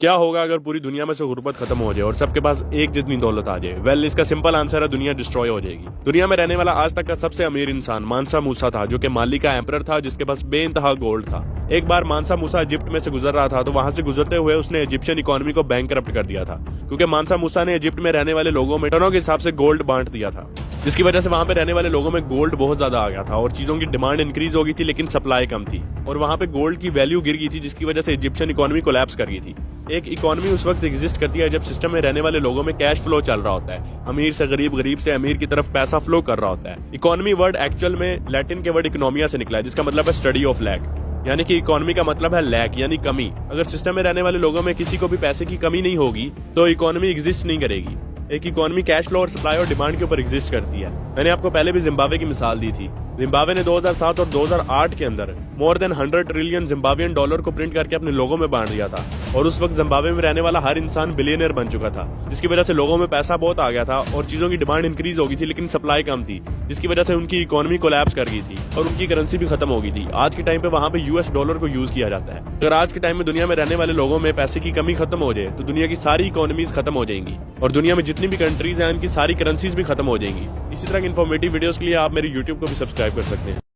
क्या होगा अगर पूरी दुनिया में से गुर्बत खत्म हो जाए और सबके पास एक जितनी दौलत आ जाए? वेल, इसका सिंपल आंसर है दुनिया डिस्ट्रॉय हो जाएगी। दुनिया में रहने वाला आज तक का सबसे अमीर इंसान मानसा मूसा था, जो कि माली का एम्परर था, जिसके पास बेइंतहा गोल्ड था। एक बार मानसा मूसा इजिप्ट में से गुजर रहा था, तो वहां से गुजरते हुए उसने इजिप्शियन इकोनॉमी को बैंकरप्ट कर दिया था, क्योंकि मानसा मूसा ने इजिप्ट में रहने वाले लोगों में टनों के हिसाब से गोल्ड बांट दिया था, जिसकी वजह से वहां पे रहने वाले लोगों में गोल्ड बहुत ज्यादा आ गया था और चीजों की डिमांड इंक्रीज हो गई थी, लेकिन सप्लाई कम थी और वहां पे गोल्ड की वैल्यू गिर गई थी, जिसकी वजह से इजिप्शियन इकोनॉमी कोलैप्स कर गई थी। एक इकोनॉमी उस वक्त एग्जिस्ट करती है जब सिस्टम में रहने वाले लोगों में कैश फ्लो चल रहा होता है, अमीर से गरीब, गरीब से अमीर की तरफ पैसा फ्लो कर रहा होता है। इकोनॉमी वर्ड एक्चुअल में लैटिन के वर्ड इकोनॉमिया से निकला है, जिसका मतलब है स्टडी ऑफ लैक, यानी कि इकोनॉमी का मतलब है लैक यानी कमी। अगर सिस्टम में रहने वाले लोगों में किसी को भी पैसे की कमी नहीं होगी तो इकोनॉमी एग्जिस्ट नहीं करेगी। एक इकोनॉमी कैश फ्लो और सप्लाई और डिमांड के ऊपर एग्जिस्ट करती है। मैंने आपको पहले भी जिम्बाब्वे की मिसाल दी थी। जिम्बाब्वे ने 2007 और 2008 के अंदर more than 100 trillion Zimbabwean dollar को प्रिंट करके अपने लोगों में बांट दिया था और उस वक्त जिम्बाब्वे में रहने वाला हर इंसान बिलियनर बन चुका था, जिसकी वजह से लोगों में पैसा बहुत आ गया था और चीजों की डिमांड इंक्रीज हो गई थी, लेकिन सप्लाई कम थी, जिसकी वजह से उनकी इकोनॉमी कोलैप्स कर गई थी और उनकी करेंसी भी खत्म हो गई थी। आज के टाइम पे वहां पे यूएस डॉलर को यूज किया जाता है। अगर आज के टाइम में दुनिया में रहने वाले लोगों में पैसे की कमी खत्म हो जाए तो दुनिया की सारी इकोनॉमीज खत्म हो जाएंगी और दुनिया में जितनी भी कंट्रीज हैं उनकी सारी करेंसीज भी खत्म हो जाएंगी। इसी तरह की इन्फॉर्मेटिव वीडियोस के लिए आप मेरे यूट्यूब को भी सब्सक्राइब कर सकते हैं।